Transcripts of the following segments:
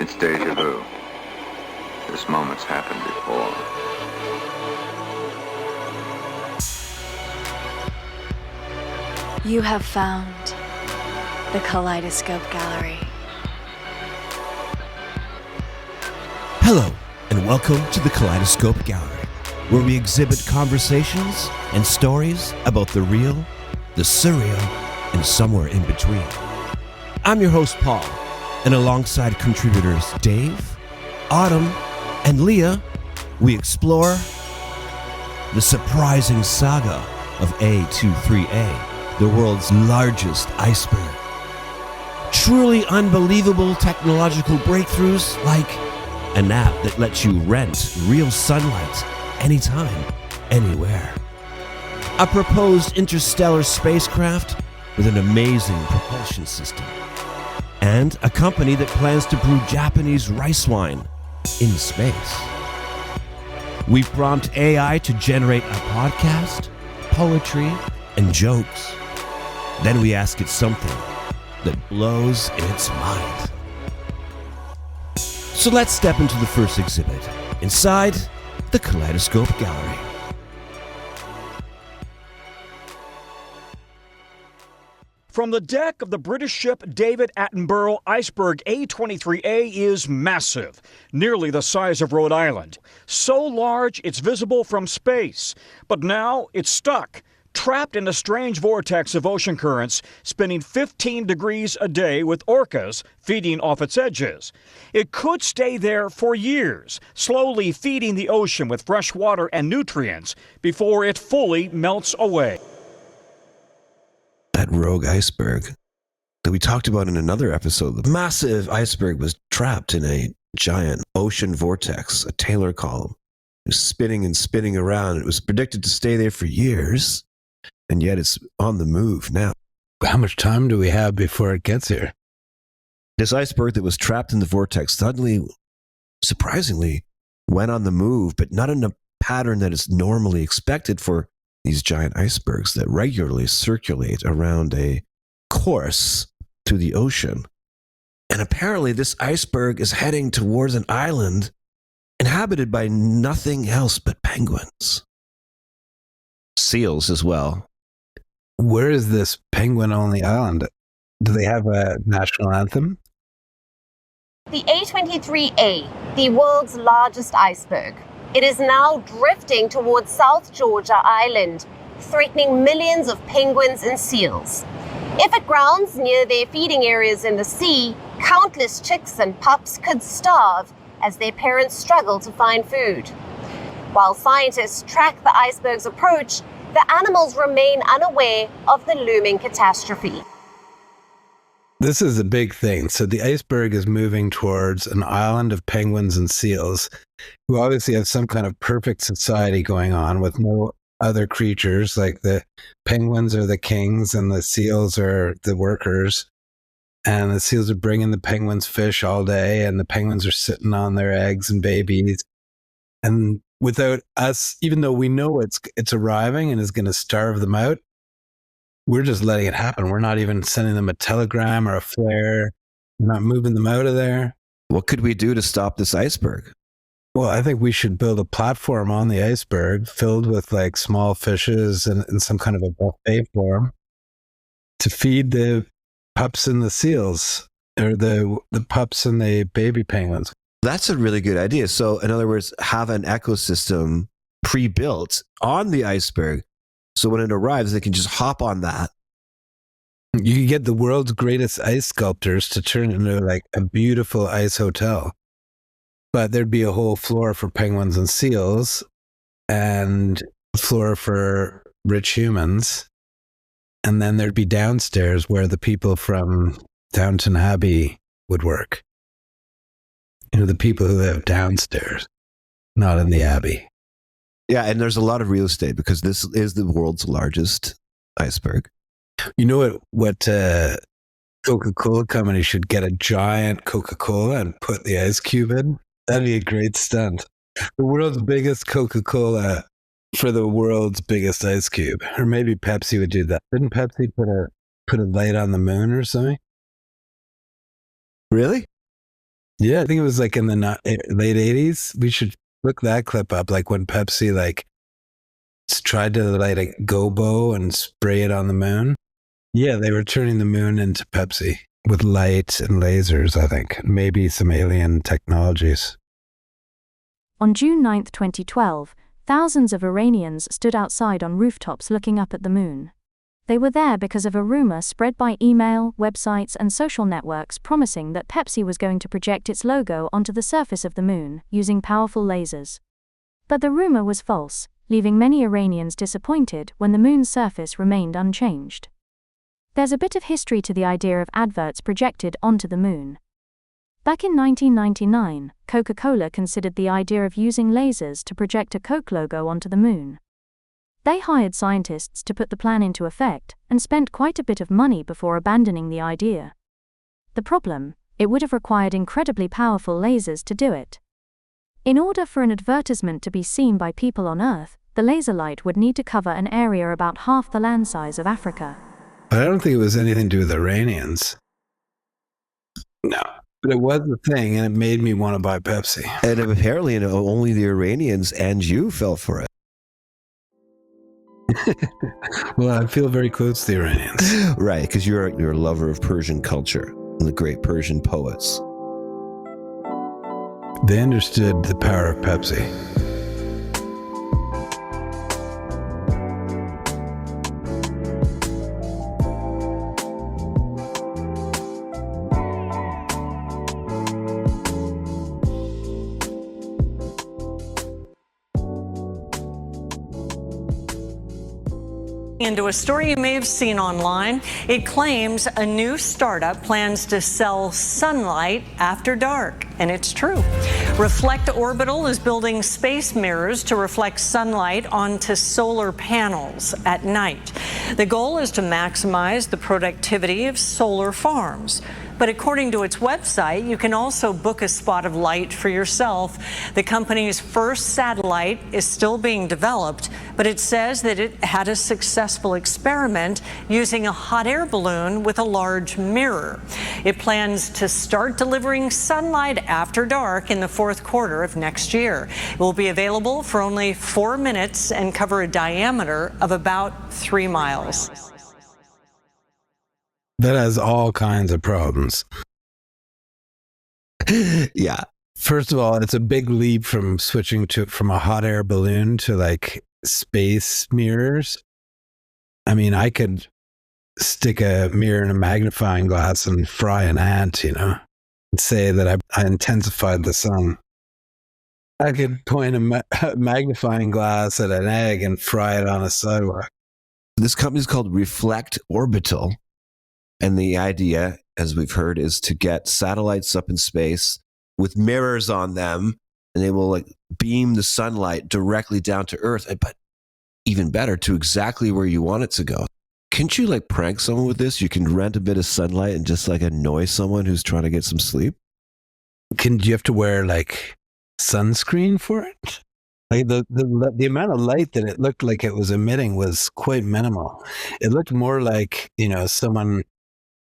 It's deja vu. This moment's happened before. You have found the Kaleidoscope Gallery. Hello, and welcome to the Kaleidoscope Gallery, where we exhibit conversations and stories about the real, the surreal, and somewhere in between. I'm your host, Paul, and alongside contributors Dave, Autumn, and Leah, we explore the surprising saga of A23A, the world's largest iceberg. Truly unbelievable technological breakthroughs like an app that lets you rent real sunlight anytime, anywhere. A proposed interstellar spacecraft with an amazing propulsion system. And a company that plans to brew Japanese rice wine in space. We prompt AI to generate a podcast, poetry, and jokes. Then we ask it something that blows in its mind. So let's step into the first exhibit, inside the Kaleidoscope Gallery. From the deck of the British ship David Attenborough, Iceberg A23A is massive, nearly the size of Rhode Island. So large it's visible from space, but now it's stuck, trapped in a strange vortex of ocean currents, spinning 15 degrees a day with orcas feeding off its edges. It could stay there for years, slowly feeding the ocean with fresh water and nutrients before it fully melts away. That rogue iceberg that we talked about in another episode, the massive iceberg was trapped in a giant ocean vortex, a Taylor column. It was spinning and spinning around. It was predicted to stay there for years, and yet it's on the move now. How much time do we have before it gets here? This iceberg that was trapped in the vortex suddenly, surprisingly, went on the move, but not in a pattern that is normally expected for these giant icebergs that regularly circulate around a course through the ocean. And apparently this iceberg is heading towards an island inhabited by nothing else but penguins. Seals as well. Where is this penguin-only island? Do they have a national anthem? The A23A, the world's largest iceberg. It is now drifting towards South Georgia Island, threatening millions of penguins and seals. If it grounds near their feeding areas in the sea, countless chicks and pups could starve as their parents struggle to find food. While scientists track the iceberg's approach, the animals remain unaware of the looming catastrophe. This is a big thing. So the iceberg is moving towards an island of penguins and seals who obviously have some kind of perfect society going on with no other creatures. Like the penguins are the kings and the seals are the workers. And the seals are bringing the penguins fish all day and the penguins are sitting on their eggs and babies. And without us, even though we know it's arriving and is going to starve them out, we're just letting it happen. We're not even sending them a telegram or a flare. We're not moving them out of there. What could we do to stop this iceberg? Well, I think we should build a platform on the iceberg filled with like small fishes and some kind of a buffet for them to feed the pups and the seals, or the pups and the baby penguins. That's a really good idea. So in other words, have an ecosystem pre-built on the iceberg. So when it arrives, they can just hop on that. You could get the world's greatest ice sculptors to turn it into like a beautiful ice hotel. But there'd be a whole floor for penguins and seals and a floor for rich humans. And then there'd be downstairs where the people from Downton Abbey would work. You know, the people who live downstairs, not in the Abbey. Yeah, and there's a lot of real estate because this is the world's largest iceberg. You know what Coca-Cola company should get a giant Coca-Cola and put the ice cube in? That'd be a great stunt. The world's biggest Coca-Cola for the world's biggest ice cube. Or maybe Pepsi would do that. Didn't Pepsi put a light on the moon or something? Really? Yeah, I think it was like in the late 80s. We should look that clip up, like when Pepsi like tried to light a gobo and spray it on the moon. Yeah, they were turning the moon into Pepsi with light and lasers, I think. Maybe some alien technologies. On June 9, 2012, thousands of Iranians stood outside on rooftops looking up at the moon. They were there because of a rumor spread by email, websites, and social networks promising that Pepsi was going to project its logo onto the surface of the moon using powerful lasers. But the rumor was false, leaving many Iranians disappointed when the moon's surface remained unchanged. There's a bit of history to the idea of adverts projected onto the moon. Back in 1999, Coca-Cola considered the idea of using lasers to project a Coke logo onto the moon. They hired scientists to put the plan into effect and spent quite a bit of money before abandoning the idea. The problem, it would have required incredibly powerful lasers to do it. In order for an advertisement to be seen by people on Earth, the laser light would need to cover an area about half the land size of Africa. But I don't think it was anything to do with Iranians. No. But it was a thing, and it made me want to buy Pepsi. And apparently, only the Iranians and you fell for it. Well, I feel very close to the Iranians. Right, because you're a lover of Persian culture and the great Persian poets. They understood the power of Pepsi. Into a story you may have seen online. It claims a new startup plans to sell sunlight after dark, and it's true. Reflect Orbital is building space mirrors to reflect sunlight onto solar panels at night. The goal is to maximize the productivity of solar farms. But according to its website, you can also book a spot of light for yourself. The company's first satellite is still being developed, but it says that it had a successful experiment using a hot air balloon with a large mirror. It plans to start delivering sunlight after dark in the fourth quarter of next year. It will be available for only 4 minutes and cover a diameter of about 3 miles. That has all kinds of problems. Yeah. First of all, it's a big leap from switching from a hot air balloon to like space mirrors. I mean, I could stick a mirror in a magnifying glass and fry an ant, and say that I intensified the sun. I could point a magnifying glass at an egg and fry it on a sidewalk. This company is called Reflect Orbital. And the idea, as we've heard, is to get satellites up in space with mirrors on them, and they will like beam the sunlight directly down to Earth, but even better, to exactly where you want it to go. Can't you like prank someone with this? You can rent a bit of sunlight and just like annoy someone who's trying to get some sleep. Do you have to wear like sunscreen for it? Like the amount of light that it looked like it was emitting was quite minimal. It looked more like, someone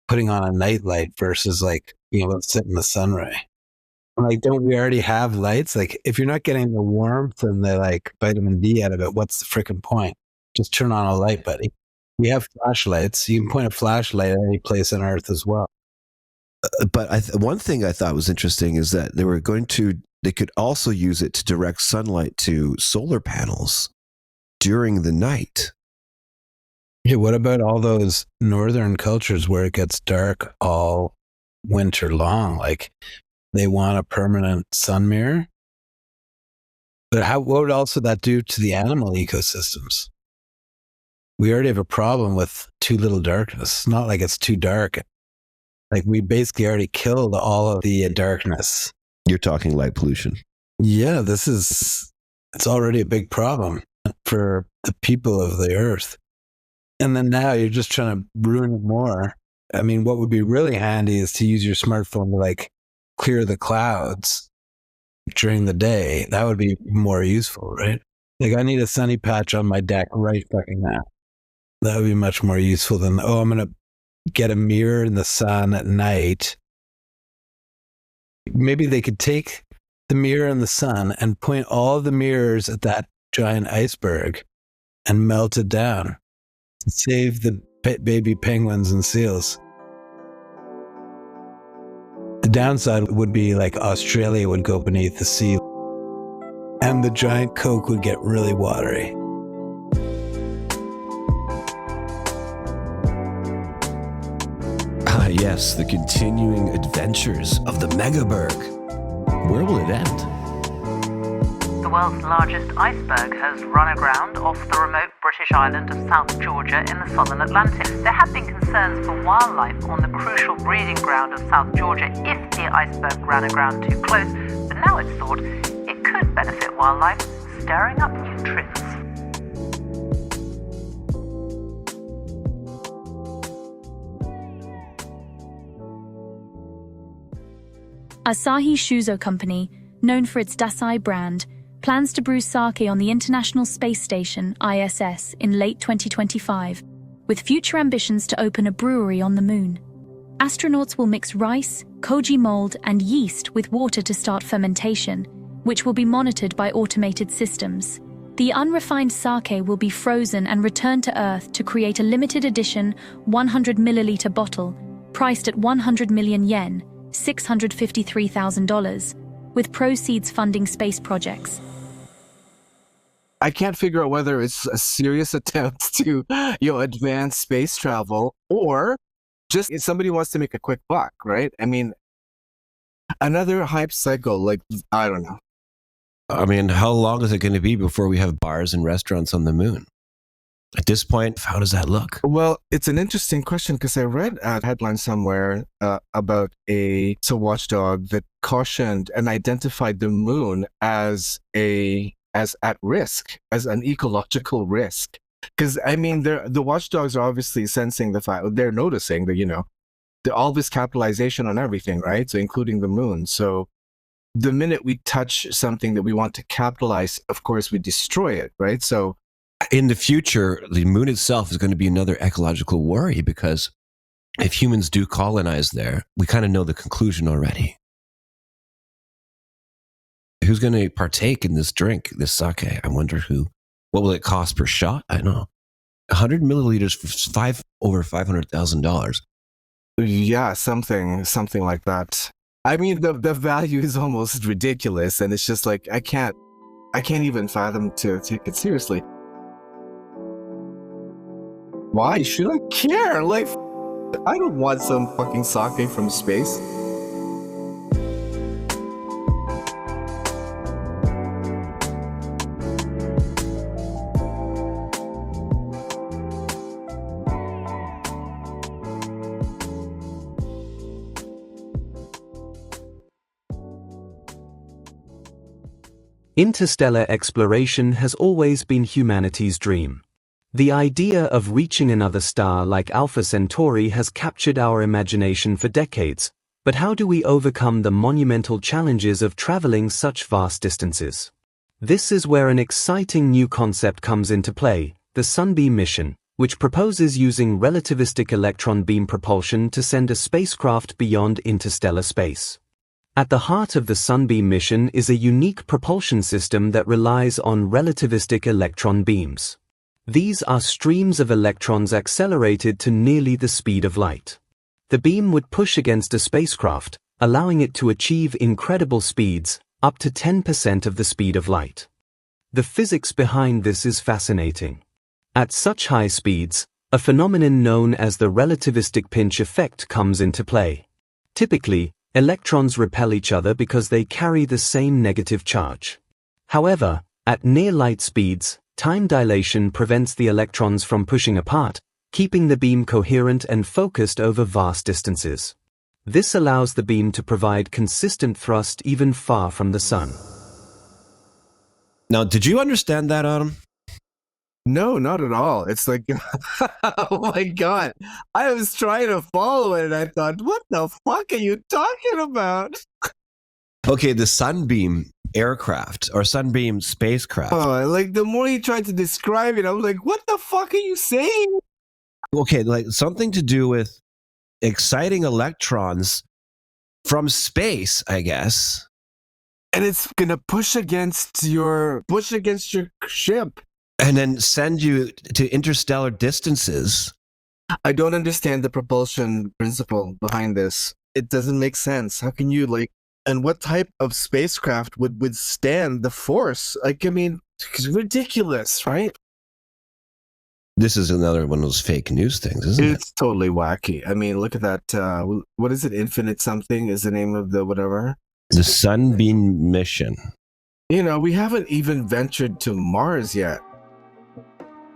putting on a night light versus like, let's sit in the sun ray. Like, don't we already have lights? Like, if you're not getting the warmth and the like vitamin D out of it, what's the freaking point? Just turn on a light, buddy. We have flashlights. You can point a flashlight at any place on Earth as well. But one thing I thought was interesting is that they could also use it to direct sunlight to solar panels during the night. Yeah, what about all those northern cultures where it gets dark all winter long? Like, they want a permanent sun mirror? But what would also that do to the animal ecosystems? We already have a problem with too little darkness. It's not like it's too dark. Like, we basically already killed all of the darkness. You're talking light pollution. Yeah, it's already a big problem for the people of the Earth. And then now you're just trying to ruin it more. I mean, what would be really handy is to use your smartphone to like clear the clouds during the day. That would be more useful, right? Like, I need a sunny patch on my deck right fucking now. That would be much more useful than, I'm going to get a mirror in the sun at night Maybe they could take the mirror in the sun and point all the mirrors at that giant iceberg and melt it down to save the baby penguins and seals. The downside would be like Australia would go beneath the sea and the giant Coke would get really watery. Ah, yes, the continuing adventures of the Megaberg. Where will it end? The world's largest iceberg has run aground off the remote British island of South Georgia in the southern Atlantic. There have been concerns for wildlife on the crucial breeding ground of South Georgia if the iceberg ran aground too close, but now it's thought it could benefit wildlife, stirring up nutrients. Asahi Shuzo Company, known for its Dasai brand, plans to brew sake on the International Space Station, ISS, in late 2025, with future ambitions to open a brewery on the moon. Astronauts will mix rice, koji mold, and yeast with water to start fermentation, which will be monitored by automated systems. The unrefined sake will be frozen and returned to Earth to create a limited edition 100 milliliter bottle, priced at 100 million yen, $653,000, with proceeds funding space projects. I can't figure out whether it's a serious attempt to, advance space travel or just if somebody wants to make a quick buck, right? I mean, another hype cycle, like, I don't know. I mean, how long is it going to be before we have bars and restaurants on the moon? At this point, how does that look? Well, it's an interesting question because I read a headline somewhere about a watchdog that cautioned and identified the moon as at risk, as an ecological risk. Because I mean, the watchdogs are obviously sensing the fact, they're noticing that all this capitalization on everything, right? So including the moon. So the minute we touch something that we want to capitalize, of course, we destroy it, right? So in the future, the moon itself is going to be another ecological worry because if humans do colonize there, we kind of know the conclusion already. Who's going to partake in this drink, this sake? I wonder who. What will it cost per shot? I don't know. 100 milliliters for over $500,000. Yeah, something like that. I mean, the value is almost ridiculous, and it's just like I can't even fathom to take it seriously. Why should I care? Like, I don't want some fucking sake from space. Interstellar exploration has always been humanity's dream. The idea of reaching another star like Alpha Centauri has captured our imagination for decades, but how do we overcome the monumental challenges of traveling such vast distances? This is where an exciting new concept comes into play, the Sunbeam mission, which proposes using relativistic electron beam propulsion to send a spacecraft beyond interstellar space. At the heart of the Sunbeam mission is a unique propulsion system that relies on relativistic electron beams. These are streams of electrons accelerated to nearly the speed of light. The beam would push against a spacecraft, allowing it to achieve incredible speeds, up to 10% of the speed of light. The physics behind this is fascinating. At such high speeds, a phenomenon known as the relativistic pinch effect comes into play. Typically, electrons repel each other because they carry the same negative charge. However, at near light speeds, time dilation prevents the electrons from pushing apart, keeping the beam coherent and focused over vast distances. This allows the beam to provide consistent thrust even far from the sun. Now, did you understand that, Adam? No, not at all. It's like, oh my God. I was trying to follow it and I thought, what the fuck are you talking about? Okay, the Sunbeam aircraft or Sunbeam spacecraft. Oh, like the more you tried to describe it, I was like, what the fuck are you saying? Okay, like something to do with exciting electrons from space, I guess. And it's gonna push against your ship. And then send you to interstellar distances. I don't understand the propulsion principle behind this. It doesn't make sense. How can you and what type of spacecraft would withstand the force? Like, I mean, it's ridiculous, right? This is another one of those fake news things, isn't it? It's totally wacky. I mean, look at that. What is it? Infinite something is the name of the whatever? The Sunbeam mission. You know, we haven't even ventured to Mars yet.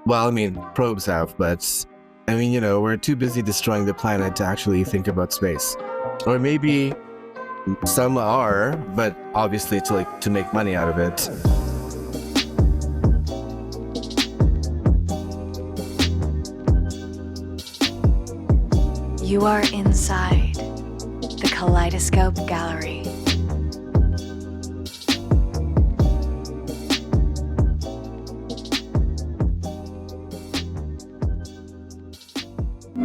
Well, I mean, probes have, but I mean, you know, we're too busy destroying the planet to actually think about space. Or maybe some are, but obviously to make money out of it. You are inside the Kaleidoscope Gallery.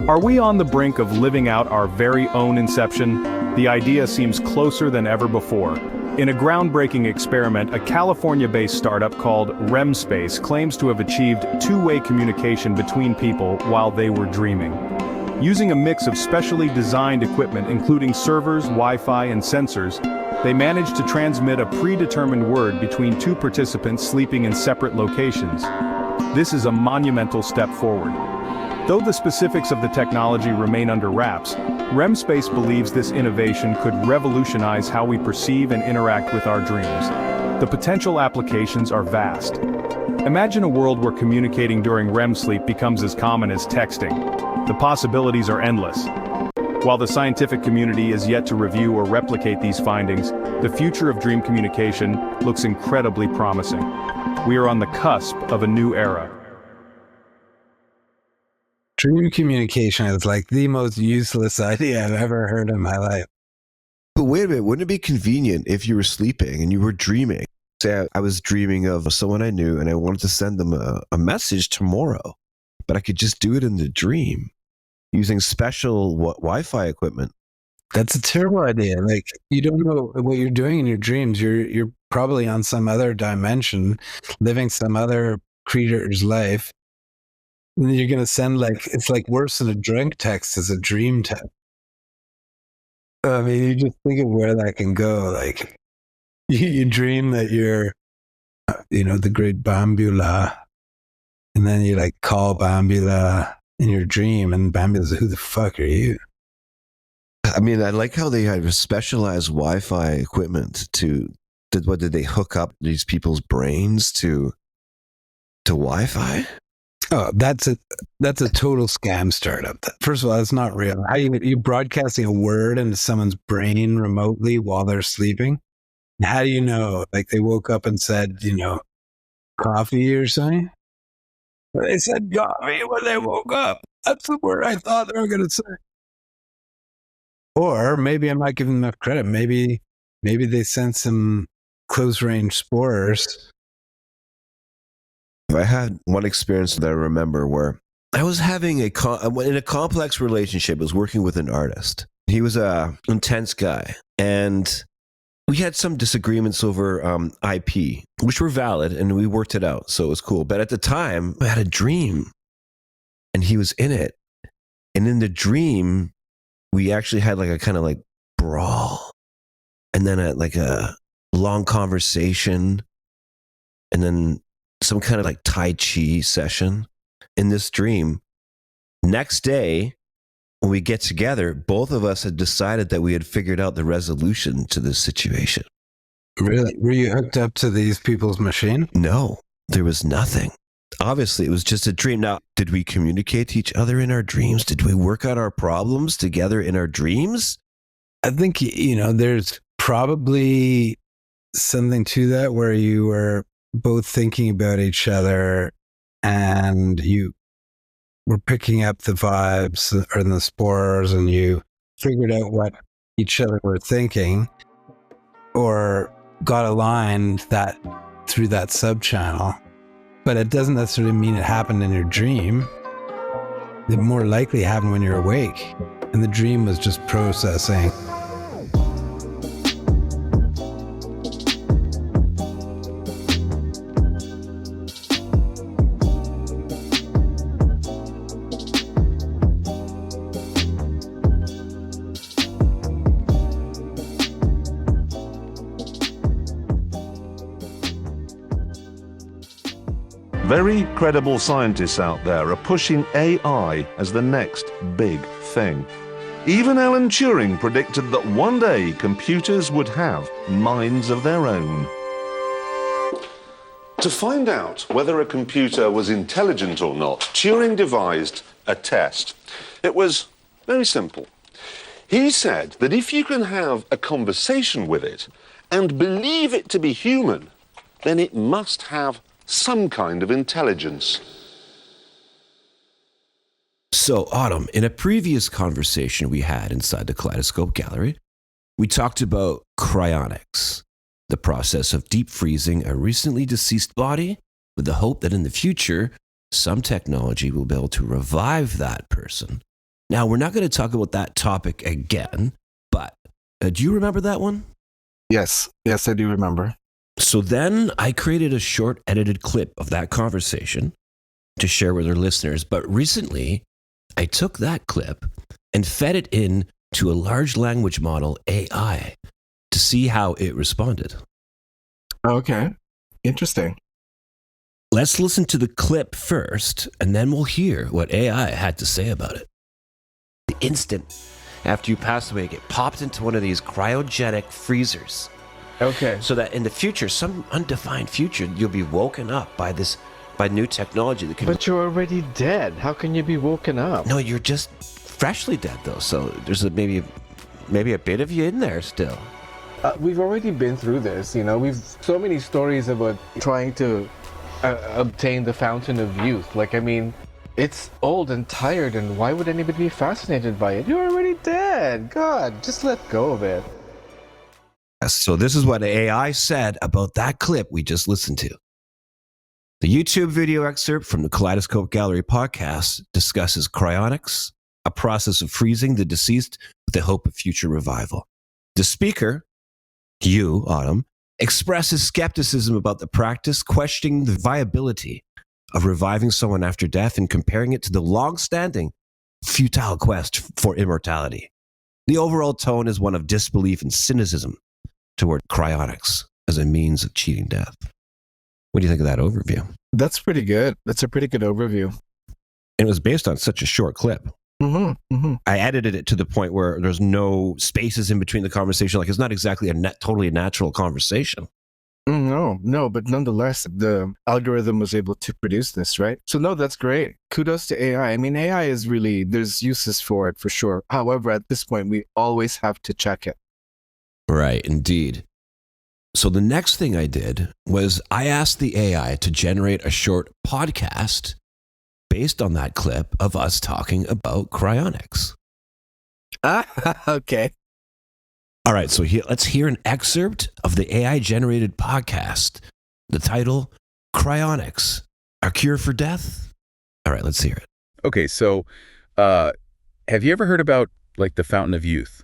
Are we on the brink of living out our very own inception? The idea seems closer than ever before. In a groundbreaking experiment, a California-based startup called REM Space claims to have achieved two-way communication between people while they were dreaming. Using a mix of specially designed equipment including servers, Wi-Fi, and sensors, they managed to transmit a predetermined word between two participants sleeping in separate locations. This is a monumental step forward. Though the specifics of the technology remain under wraps, REM Space believes this innovation could revolutionize how we perceive and interact with our dreams. The potential applications are vast. Imagine a world where communicating during REM sleep becomes as common as texting. The possibilities are endless. While the scientific community is yet to review or replicate these findings, the future of dream communication looks incredibly promising. We are on the cusp of a new era. Dream communication is like the most useless idea I've ever heard in my life. But wait a minute, wouldn't it be convenient if you were sleeping and you were dreaming? Say I was dreaming of someone I knew and I wanted to send them a message tomorrow, but I could just do it in the dream using special Wi-Fi equipment. That's a terrible idea. Like, you don't know what you're doing in your dreams. You're probably on some other dimension, living some other creature's life. And then you're going to send it's like worse than a drunk text is a dream text. I mean, you just think of where that can go. Like, you dream that you're, the great Bambula, and then you call Bambula in your dream, and Bambula's who the fuck are you? I mean, I like how they have specialized Wi-Fi equipment what did they hook up these people's brains to Wi-Fi? Oh, that's a total scam startup. First of all, it's not real. How you broadcasting a word into someone's brain remotely while they're sleeping? How do you know? Like, they woke up and said, coffee or something? They said coffee when they woke up. That's the word I thought they were going to say. Or maybe I'm not giving them enough credit. Maybe they sent some close-range spores. I had one experience that I remember where I was having in a complex relationship. I was working with an artist. He was a intense guy, and we had some disagreements over IP, which were valid, and we worked it out, so it was cool. But at the time, I had a dream, and he was in it. And in the dream, we actually had a kind of brawl, and then a long conversation, and then some kind of Tai Chi session in this dream. Next day, when we get together, both of us had decided that we had figured out the resolution to this situation. Really? Were you hooked up to these people's machine? No, there was nothing. Obviously, it was just a dream. Now, did we communicate to each other in our dreams? Did we work out our problems together in our dreams? I think, there's probably something to that where you were both thinking about each other and you were picking up the vibes or the spores, and you figured out what each other were thinking or got aligned that through that sub channel. But it doesn't necessarily mean it happened in your dream. It more likely happened when you're awake, and the dream was just processing. Very credible scientists out there are pushing AI as the next big thing. Even Alan Turing predicted that one day computers would have minds of their own. To find out whether a computer was intelligent or not, Turing devised a test. It was very simple. He said that if you can have a conversation with it and believe it to be human, then it must have some kind of intelligence. So, Autumn, in a previous conversation we had inside the Kaleidoscope Gallery, we talked about cryonics, the process of deep freezing a recently deceased body with the hope that in the future, some technology will be able to revive that person. Now, we're not going to talk about that topic again, but do you remember that one? Yes, I do remember. So then I created a short edited clip of that conversation to share with our listeners. But recently, I took that clip and fed it in to a large language model, AI, to see how it responded. Okay, interesting. Let's listen to the clip first, and then we'll hear what AI had to say about it. The instant after you pass away, get popped into one of these cryogenic freezers. Okay. So that in the future, some undefined future, you'll be woken up by new technology that can. But you're already dead. How can you be woken up? No, you're just freshly dead though. So there's maybe a bit of you in there still. We've already been through this. We've so many stories about trying to obtain the fountain of youth. It's old and tired, and why would anybody be fascinated by it? You're already dead. God, just let go of it. So this is what AI said about that clip we just listened to. The YouTube video excerpt from the Kaleidoscope Gallery podcast discusses cryonics, a process of freezing the deceased with the hope of future revival. The speaker, you, Autumn, expresses skepticism about the practice, questioning the viability of reviving someone after death and comparing it to the long-standing, futile quest for immortality. The overall tone is one of disbelief and cynicism toward cryonics as a means of cheating death. What do you think of that overview? That's pretty good. That's a pretty good overview. And it was based on such a short clip. Mm-hmm, mm-hmm. I edited it to the point where there's no spaces in between the conversation. Like, it's not exactly totally a natural conversation. No, but nonetheless, the algorithm was able to produce this, right? So no, that's great. Kudos to AI. I mean, AI is really, there's uses for it for sure. However, at this point, we always have to check it. Right, indeed. So the next thing I did was I asked the AI to generate a short podcast based on that clip of us talking about cryonics. Okay. All right, so let's hear an excerpt of the AI-generated podcast. The title, Cryonics, A Cure for Death? All right, let's hear it. Okay, so have you ever heard about, the Fountain of Youth?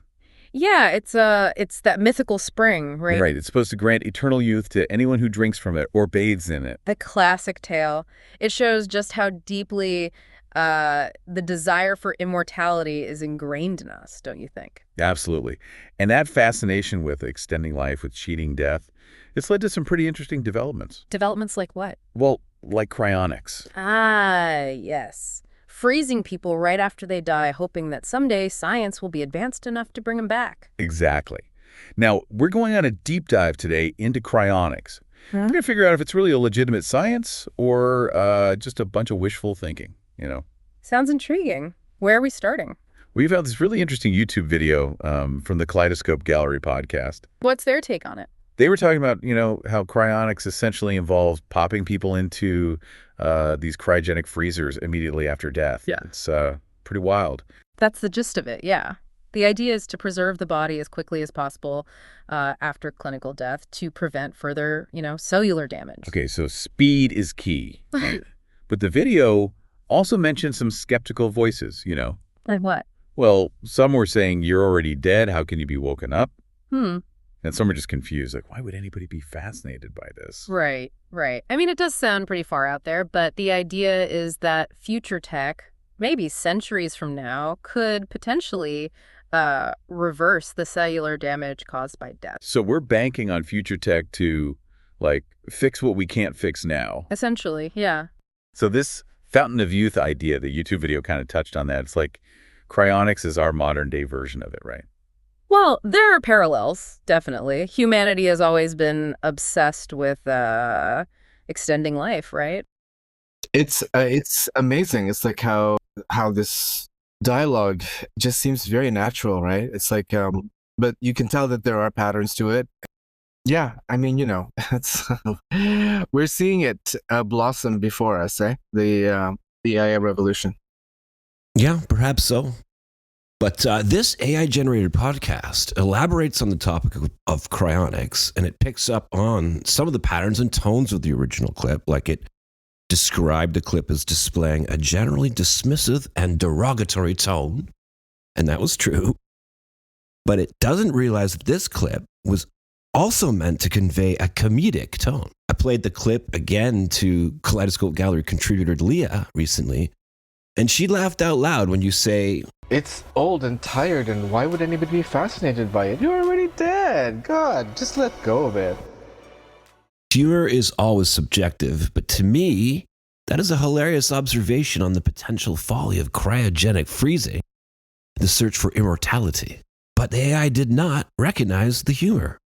Yeah, it's that mythical spring, right? Right, it's supposed to grant eternal youth to anyone who drinks from it or bathes in it. The classic tale. It shows just how deeply the desire for immortality is ingrained in us, don't you think? Absolutely. And that fascination with extending life, with cheating death, it's led to some pretty interesting developments. Developments like what? Well, like cryonics. Ah, yes. Freezing people right after they die, hoping that someday science will be advanced enough to bring them back. Exactly. Now, we're going on a deep dive today into cryonics. We're going to figure out if it's really a legitimate science or just a bunch of wishful thinking, Sounds intriguing. Where are we starting? We found this really interesting YouTube video from the Kaleidoscope Gallery podcast. What's their take on it? They were talking about, how cryonics essentially involves popping people into these cryogenic freezers immediately after death. Yeah. It's pretty wild. That's the gist of it, yeah. The idea is to preserve the body as quickly as possible after clinical death to prevent further, cellular damage. Okay, so speed is key. But the video also mentioned some skeptical voices, Like what? Well, some were saying, you're already dead. How can you be woken up? And some were just confused. Like, why would anybody be fascinated by this? Right. I mean, it does sound pretty far out there, but the idea is that future tech, maybe centuries from now, could potentially reverse the cellular damage caused by death. So we're banking on future tech to, fix what we can't fix now. Essentially, yeah. So this fountain of youth idea, the YouTube video kind of touched on that. It's like cryonics is our modern day version of it, right? Well, there are parallels, definitely. Humanity has always been obsessed with extending life, right? It's amazing. It's like how this dialogue just seems very natural, right? It's like but you can tell that there are patterns to it. Yeah, I mean, it's we're seeing it blossom before us, eh? The AI revolution. Yeah, perhaps so. But this AI-generated podcast elaborates on the topic of cryonics, and it picks up on some of the patterns and tones of the original clip, like it described the clip as displaying a generally dismissive and derogatory tone, and that was true. But it doesn't realize that this clip was also meant to convey a comedic tone. I played the clip again to Kaleidoscope Gallery contributor Leah recently, and she laughed out loud when you say, "It's old and tired, and why would anybody be fascinated by it? You're already dead. God, just let go of it." Humor is always subjective, but to me, that is a hilarious observation on the potential folly of cryogenic freezing, the search for immortality. But the AI did not recognize the humor.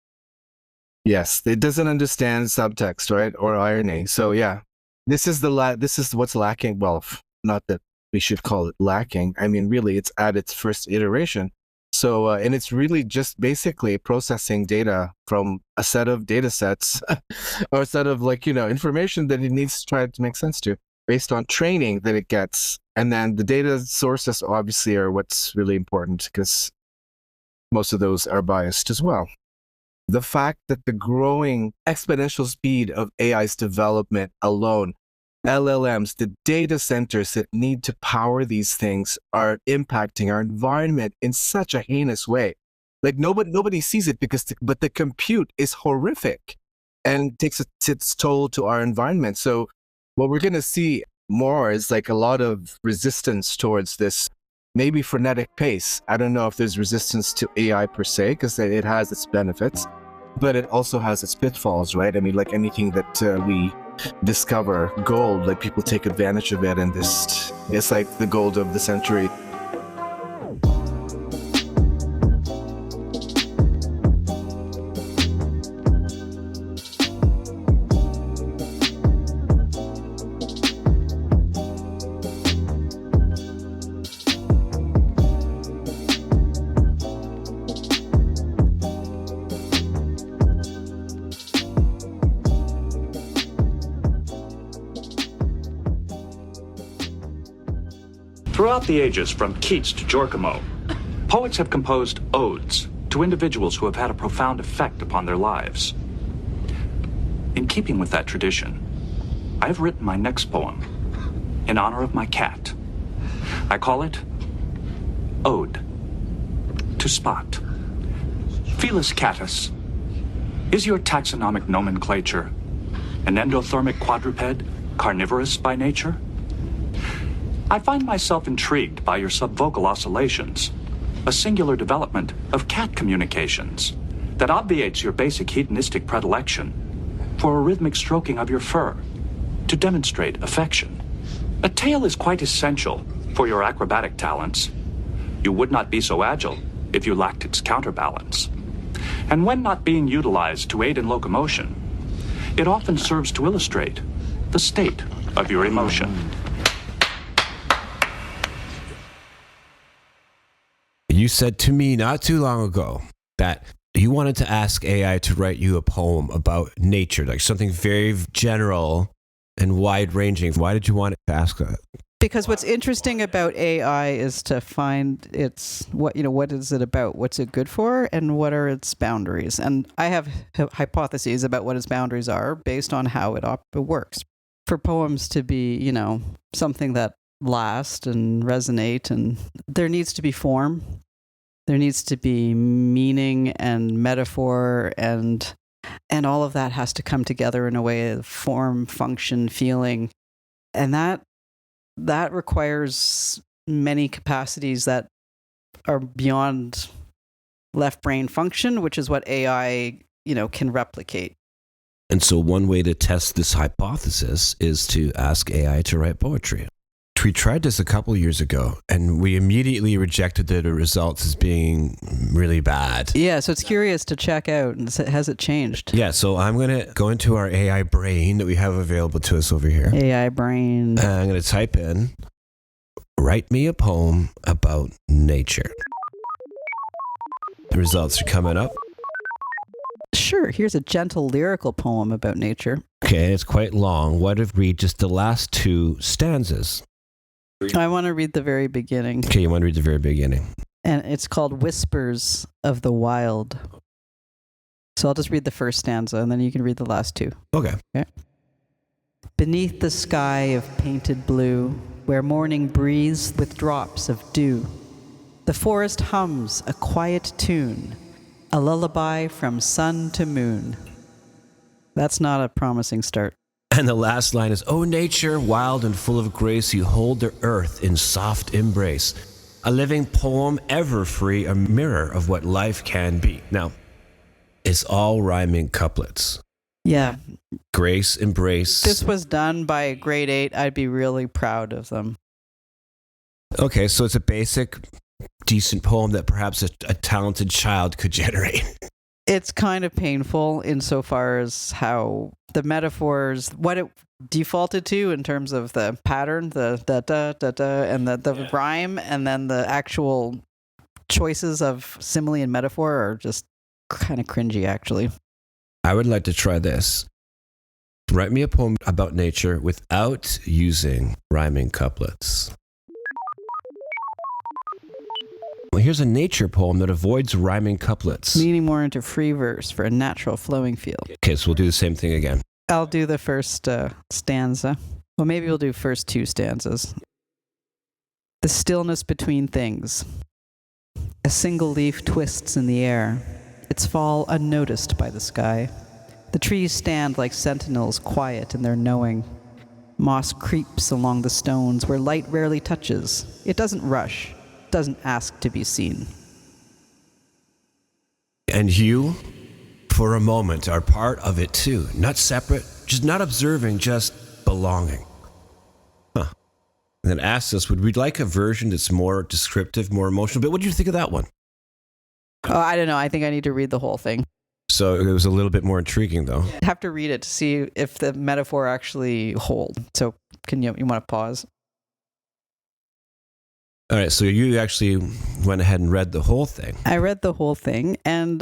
Yes, it doesn't understand subtext, right, or irony. So yeah, this is what's lacking. Well, not that we should call it lacking. I mean, really, it's at its first iteration. So, and it's really just basically processing data from a set of data sets or a set of information that it needs to try to make sense to based on training that it gets. And then the data sources obviously are what's really important because most of those are biased as well. The fact that the growing exponential speed of AI's development alone, LLMs, the data centers that need to power these things are impacting our environment in such a heinous way. Like nobody sees it but the compute is horrific and takes its toll to our environment. So what we're going to see more is like a lot of resistance towards this, maybe frenetic pace. I don't know if there's resistance to AI per se, because it has its benefits, but it also has its pitfalls, right? I mean, like anything that we discover, gold, like people take advantage of it, and it's like the gold of the century. Throughout the ages, from Keats to Giacomo, poets have composed odes to individuals who have had a profound effect upon their lives. In keeping with that tradition, I have written my next poem in honor of my cat. I call it Ode to Spot. Felis catus, is your taxonomic nomenclature an endothermic quadruped, carnivorous by nature? I find myself intrigued by your subvocal oscillations, a singular development of cat communications that obviates your basic hedonistic predilection for a rhythmic stroking of your fur to demonstrate affection. A tail is quite essential for your acrobatic talents. You would not be so agile if you lacked its counterbalance. And when not being utilized to aid in locomotion, it often serves to illustrate the state of your emotion. You said to me not too long ago that you wanted to ask AI to write you a poem about nature, like something very general and wide-ranging. Why did you want to ask that? Because what's interesting about AI is to find what is it about, what's it good for, and what are its boundaries. And I have hypotheses about what its boundaries are based on how it works. For poems to be, something that last and resonate, and there needs to be form. There needs to be meaning and metaphor, and all of that has to come together in a way of form, function, feeling. And that requires many capacities that are beyond left brain function, which is what AI, can replicate. And so one way to test this hypothesis is to ask AI to write poetry. We tried this a couple years ago, and we immediately rejected the results as being really bad. Yeah, so it's curious to check out. Has it changed? Yeah, so I'm going to go into our AI brain that we have available to us over here. AI brain. I'm going to type in, write me a poem about nature. The results are coming up. Sure, here's a gentle lyrical poem about nature. Okay, it's quite long. What if we read just the last 2 stanzas? I want to read the very beginning. Okay, you want to read the very beginning. And it's called Whispers of the Wild. So I'll just read the first stanza, and then you can read the last 2. Okay. Beneath the sky of painted blue, where morning breathes with drops of dew, the forest hums a quiet tune, a lullaby from sun to moon. That's not a promising start. And the last line is, "O nature, wild and full of grace, you hold the earth in soft embrace. A living poem ever free, a mirror of what life can be." Now, it's all rhyming couplets. Yeah. Grace, embrace. This was done by a grade 8. I'd be really proud of them. Okay, so it's a basic, decent poem that perhaps a talented child could generate. It's kind of painful insofar as how the metaphors, what it defaulted to in terms of the pattern, the da-da-da-da, and the rhyme, and then the actual choices of simile and metaphor are just kind of cringy, actually. I would like to try this. Write me a poem about nature without using rhyming couplets. Well, here's a nature poem that avoids rhyming couplets. Leaning more into free verse for a natural flowing feel. Okay, so we'll do the same thing again. I'll do the first stanza. Well, maybe we'll do first 2 stanzas. The stillness between things. A single leaf twists in the air, its fall unnoticed by the sky. The trees stand like sentinels, quiet in their knowing. Moss creeps along the stones where light rarely touches. It doesn't rush, doesn't ask to be seen. And you, for a moment, are part of it too. Not separate, just not observing, just belonging. Huh. And then asks us, would we like a version that's more descriptive, more emotional? But what do you think of that one? Oh, I don't know. I think I need to read the whole thing. So it was a little bit more intriguing, though. I have to read it to see if the metaphor actually holds. So you want to pause? All right, so you actually went ahead and read the whole thing. I read the whole thing, and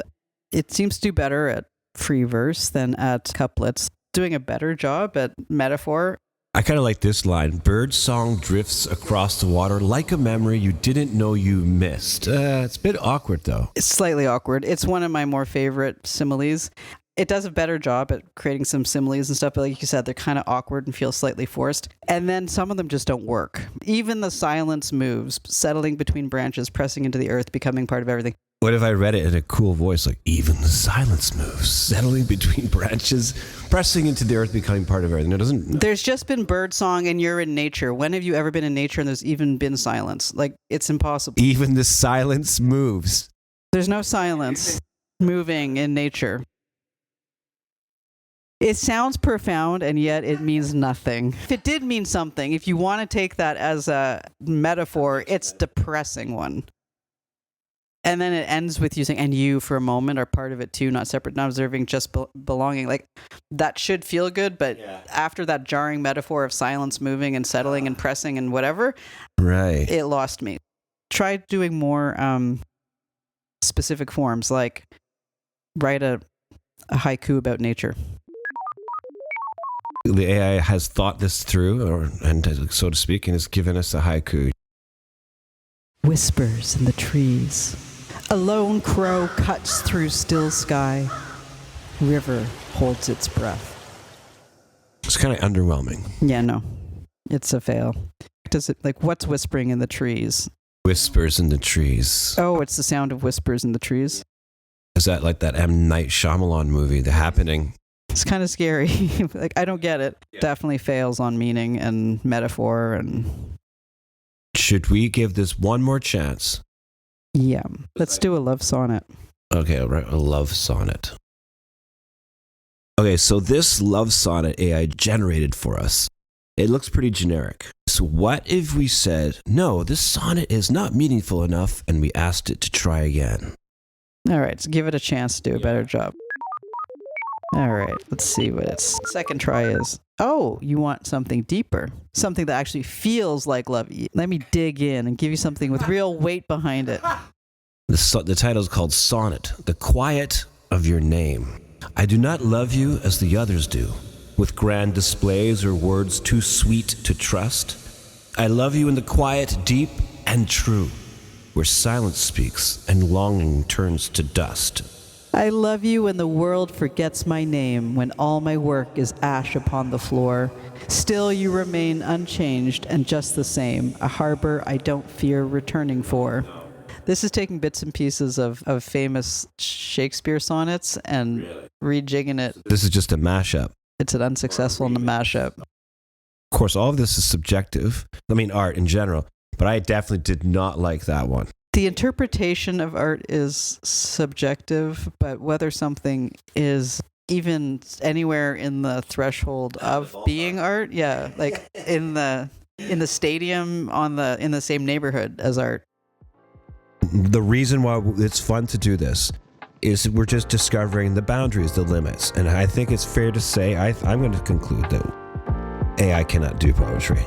it seems to do better at free verse than at couplets. Doing a better job at metaphor. I kind of like this line. Bird song drifts across the water like a memory you didn't know you missed. It's a bit awkward, though. It's slightly awkward. It's one of my more favorite similes. It does a better job at creating some similes and stuff, but like you said, they're kind of awkward and feel slightly forced. And then some of them just don't work. Even the silence moves, settling between branches, pressing into the earth, becoming part of everything. What if I read it in a cool voice, like, even the silence moves, settling between branches, pressing into the earth, becoming part of everything? It doesn't... There's just been birdsong and you're in nature. When have you ever been in nature and there's even been silence? Like, it's impossible. Even the silence moves. There's no silence moving in nature. It sounds profound, and yet it means nothing. If it did mean something, if you want to take that as a metaphor, it's a depressing one. And then it ends with you saying, and you for a moment are part of it too, not separate, not observing, just belonging. Like, that should feel good, but after that jarring metaphor of silence moving and settling and pressing and whatever, right, it lost me. Try doing more specific forms, like write a haiku about nature. The AI has thought this through, and so to speak, and has given us a haiku. Whispers in the trees. A lone crow cuts through still sky. River holds its breath. It's kind of underwhelming. Yeah, no. It's a fail. Does it, like, what's whispering in the trees? Whispers in the trees. Oh, it's the sound of whispers in the trees? Is that like that M. Night Shyamalan movie, The Happening? It's kind of scary. Like, I don't get it. Yeah. Definitely fails on meaning and metaphor and... Should we give this one more chance? Yeah. Let's do a love sonnet. Okay, I'll write a love sonnet. Okay, so this love sonnet AI generated for us, it looks pretty generic. So what if we said, no, this sonnet is not meaningful enough, and we asked it to try again? All right, so give it a chance to do a better job. All right, let's see what its second try is. Oh, you want something deeper, something that actually feels like love. Let me dig in and give you something with real weight behind it. The title is called Sonnet, the Quiet of Your Name. I do not love you as the others do, with grand displays or words too sweet to trust. I love you in the quiet, deep and true, where silence speaks and longing turns to dust. I love you when the world forgets my name, when all my work is ash upon the floor. Still you remain unchanged and just the same, a harbor I don't fear returning for. This is taking bits and pieces of famous Shakespeare sonnets and rejigging it. This is just a mashup. It's an unsuccessful mashup. Of course, all of this is subjective. I mean, art in general. But I definitely did not like that one. The interpretation of art is subjective, but whether something is even anywhere in the threshold of being art, yeah, like in the stadium in the same neighborhood as art. The reason why it's fun to do this is we're just discovering the boundaries, the limits. And I think it's fair to say, I'm going to conclude that AI cannot do poetry.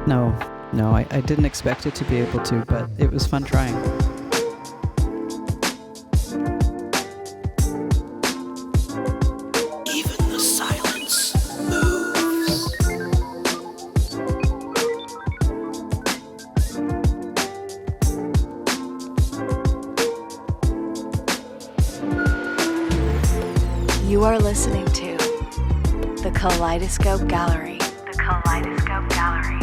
No, I didn't expect it to be able to, but it was fun trying. Even the silence moves. You are listening to the Kaleidoscope Gallery. The Kaleidoscope Gallery.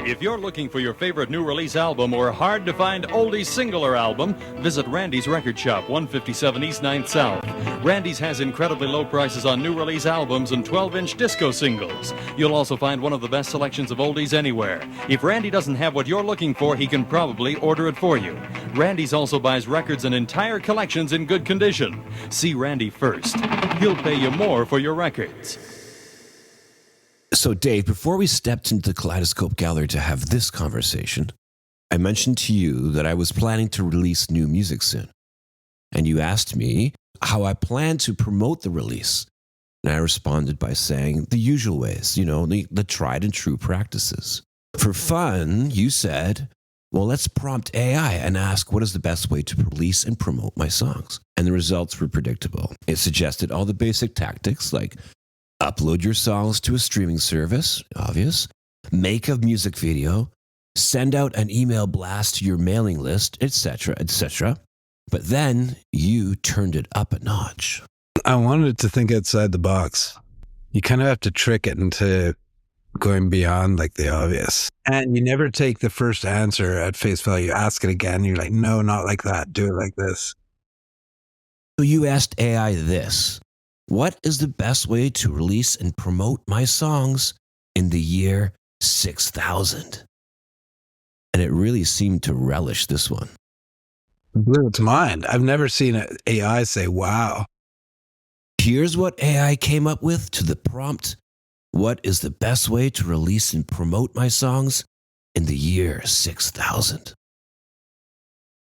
If you're looking for your favorite new release album or hard to find oldie singular album, visit Randy's Record Shop, 157 East 9th South. Randy's has incredibly low prices on new release albums and 12-inch disco singles. You'll also find one of the best selections of oldies anywhere. If Randy doesn't have what you're looking for, he can probably order it for you. Randy's also buys records and entire collections in good condition. See Randy first. He'll pay you more for your records. So, Dave, before we stepped into the Kaleidoscope Gallery to have this conversation, I mentioned to you that I was planning to release new music soon. And you asked me how I plan to promote the release. And I responded by saying the usual ways, the tried and true practices. For fun, you said, well, let's prompt AI and ask what is the best way to release and promote my songs. And the results were predictable. It suggested all the basic tactics like upload your songs to a streaming service, obvious, make a music video, send out an email blast to your mailing list, etc., etc. But then you turned it up a notch. I wanted it to think outside the box. You kind of have to trick it into going beyond like the obvious. And you never take the first answer at face value. You ask it again. You're like, no, not like that. Do it like this. So you asked AI this. What is the best way to release and promote my songs in the year 6000? And it really seemed to relish this one. It blew its mind. I've never seen an AI say, wow. Here's what AI came up with to the prompt. What is the best way to release and promote my songs in the year 6000?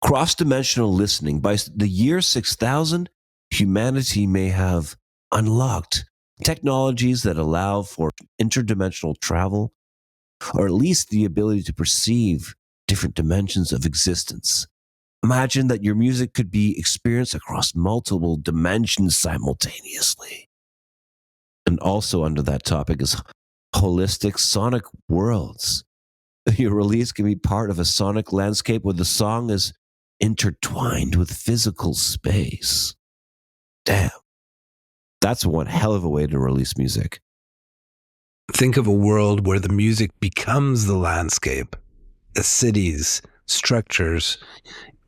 Cross-dimensional listening. By the year 6000, humanity may have unlocked technologies that allow for interdimensional travel, or at least the ability to perceive different dimensions of existence. Imagine that your music could be experienced across multiple dimensions simultaneously. And also under that topic is holistic sonic worlds. Your release can be part of a sonic landscape where the song is intertwined with physical space. Damn. That's one hell of a way to release music. Think of a world where the music becomes the landscape. The cities, structures,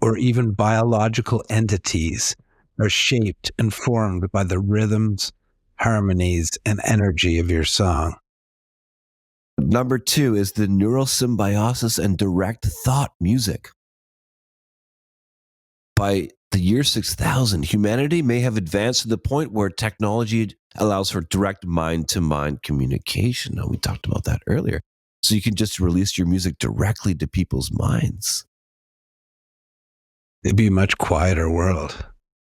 or even biological entities are shaped and formed by the rhythms, harmonies, and energy of your song. Number 2 is the neural symbiosis and direct thought music. By the year 6000, humanity may have advanced to the point where technology allows for direct mind-to-mind communication. Now, we talked about that earlier. So you can just release your music directly to people's minds. It'd be a much quieter world.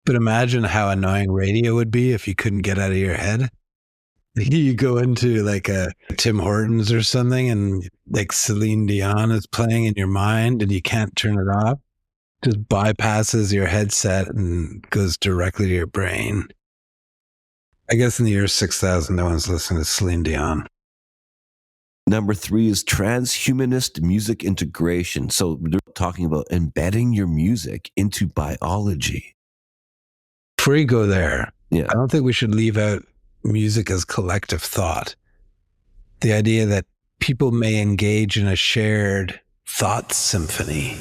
But imagine how annoying radio would be if you couldn't get out of your head. You go into like a Tim Hortons or something and like Celine Dion is playing in your mind and you can't turn it off. Just bypasses your headset and goes directly to your brain. I guess in the year 6000, no one's listening to Celine Dion. Number 3 is transhumanist music integration. So we're talking about embedding your music into biology. Before you go there, yeah, I don't think we should leave out music as collective thought. The idea that people may engage in a shared thought symphony,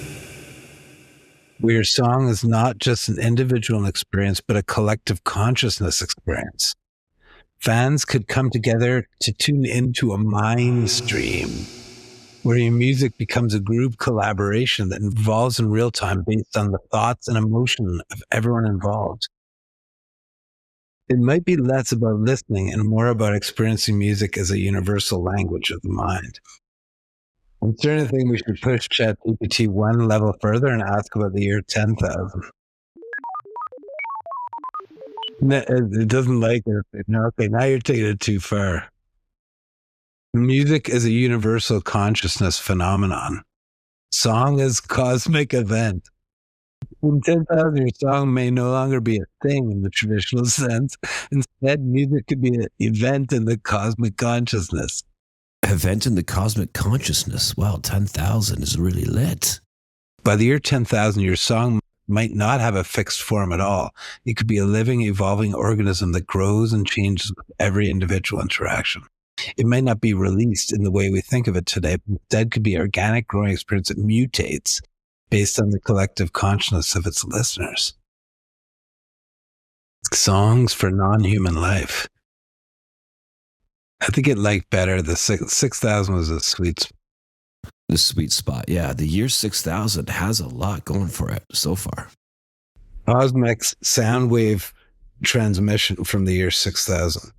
where your song is not just an individual experience, but a collective consciousness experience. Fans could come together to tune into a mind stream, where your music becomes a group collaboration that evolves in real time based on the thoughts and emotion of everyone involved. It might be less about listening and more about experiencing music as a universal language of the mind. I'm starting to think we should push ChatGPT one level further and ask about the year 10,000. It doesn't like it. No, okay, now you're taking it too far. Music is a universal consciousness phenomenon. Song is cosmic event. In 10,000, your song may no longer be a thing in the traditional sense. Instead, music could be an event in the cosmic consciousness. Event in the cosmic consciousness. Wow, 10,000 is really lit. By the year 10,000, your song might not have a fixed form at all. It could be a living, evolving organism that grows and changes with every individual interaction. It might not be released in the way we think of it today, but instead could be an organic growing experience that mutates based on the collective consciousness of its listeners. Songs for non-human life. I think it liked better. The 6,000 was a sweet spot. The sweet spot. Yeah, the year 6000 has a lot going for it so far. Cosmic sound wave transmission from the year 6000.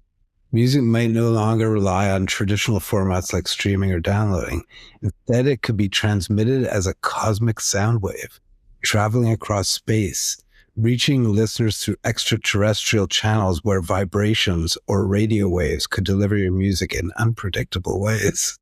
Music might no longer rely on traditional formats like streaming or downloading. Instead, it could be transmitted as a cosmic sound wave, traveling across space, reaching listeners through extraterrestrial channels where vibrations or radio waves could deliver your music in unpredictable ways.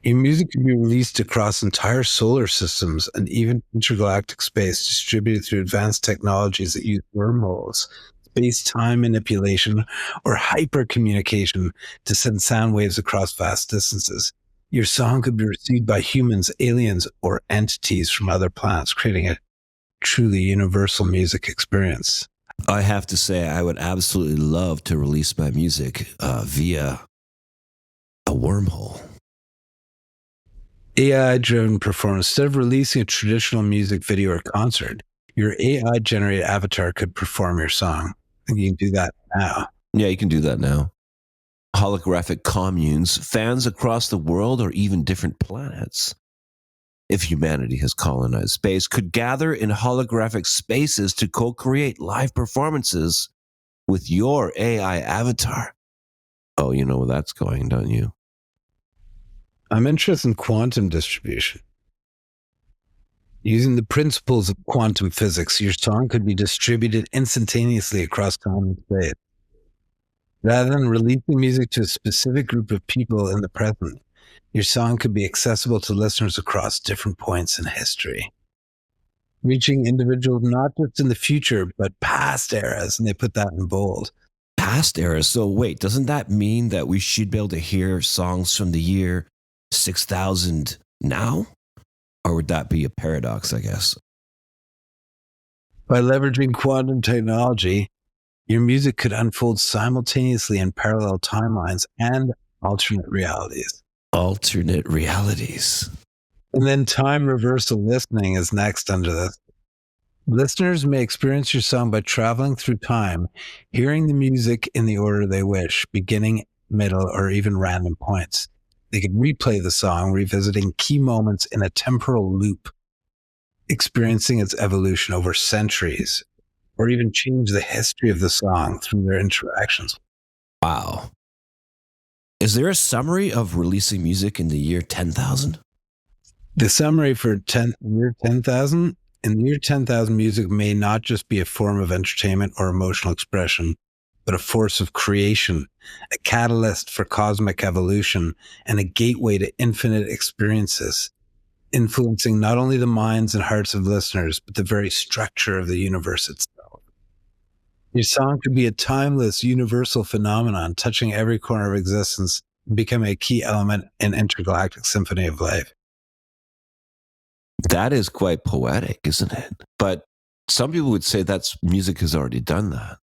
Your music can be released across entire solar systems and even intergalactic space, distributed through advanced technologies that use wormholes, space-time manipulation, or hypercommunication to send sound waves across vast distances. Your song could be received by humans, aliens, or entities from other planets, creating a truly universal music experience. I have to say, I would absolutely love to release my music via a wormhole. AI-driven performance. Instead of releasing a traditional music video or concert, your AI-generated avatar could perform your song. I think you can do that now. Yeah, you can do that now. Holographic communes, fans across the world or even different planets, if humanity has colonized space, could gather in holographic spaces to co-create live performances with your AI avatar. Oh, you know where that's going, don't you? I'm interested in quantum distribution. Using the principles of quantum physics, your song could be distributed instantaneously across time and space. Rather than releasing music to a specific group of people in the present, your song could be accessible to listeners across different points in history, reaching individuals not just in the future, but past eras, and they put that in bold. Past eras? So wait, doesn't that mean that we should be able to hear songs from the year 6000 now? Or would that be a paradox, I guess? By leveraging quantum technology, your music could unfold simultaneously in parallel timelines and alternate realities. Alternate realities. And then time reversal listening is next under this. Listeners may experience your song by traveling through time, hearing the music in the order they wish, beginning, middle, or even random points. They could replay the song, revisiting key moments in a temporal loop, experiencing its evolution over centuries, or even change the history of the song through their interactions. Wow. Is there a summary of releasing music in the year 10,000? The summary for year 10,000, in the year 10,000, music may not just be a form of entertainment or emotional expression, but a force of creation, a catalyst for cosmic evolution, and a gateway to infinite experiences, influencing not only the minds and hearts of listeners, but the very structure of the universe itself. Your song could be a timeless, universal phenomenon, touching every corner of existence and becoming a key element in intergalactic symphony of life. That is quite poetic, isn't it? But some people would say that's music has already done that.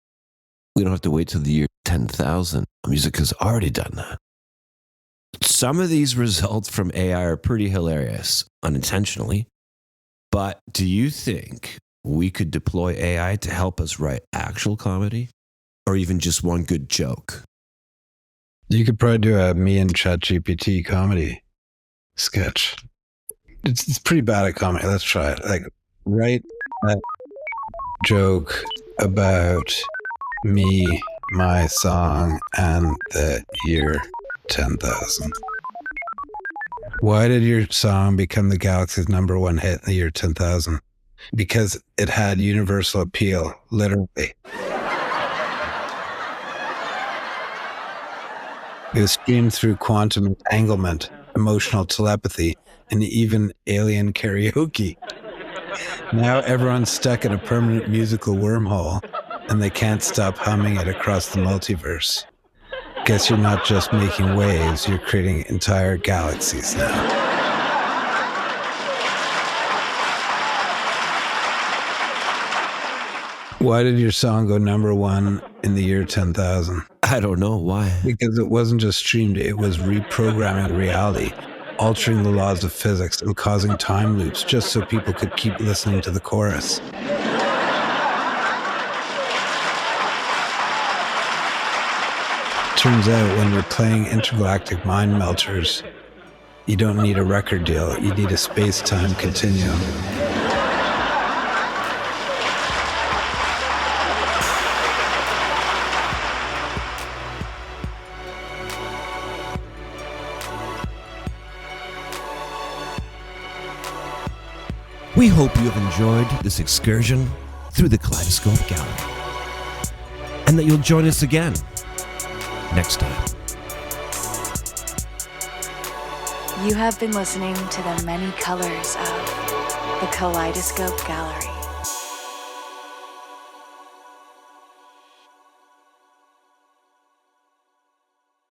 We don't have to wait till the year 10,000. Music has already done that. Some of these results from AI are pretty hilarious, unintentionally. But do you think we could deploy AI to help us write actual comedy? Or even just one good joke? You could probably do a me and ChatGPT comedy sketch. It's pretty bad at comedy. Let's try it. Like, write a joke about me, my song, and the year 10,000. Why did your song become the galaxy's #1 hit in the year 10,000? Because it had universal appeal, literally. It was streamed through quantum entanglement, emotional telepathy, and even alien karaoke. Now everyone's stuck in a permanent musical wormhole, and they can't stop humming it across the multiverse. Guess you're not just making waves, you're creating entire galaxies now. Why did your song go #1 in the year 10,000? I don't know. Why? Because it wasn't just streamed, it was reprogramming reality, altering the laws of physics and causing time loops just so people could keep listening to the chorus. Turns out when you're playing intergalactic mind melters, you don't need a record deal, you need a space-time continuum. We hope you have enjoyed this excursion through the Kaleidoscope Gallery, and that you'll join us again next time. You have been listening to the many colors of the Kaleidoscope Gallery.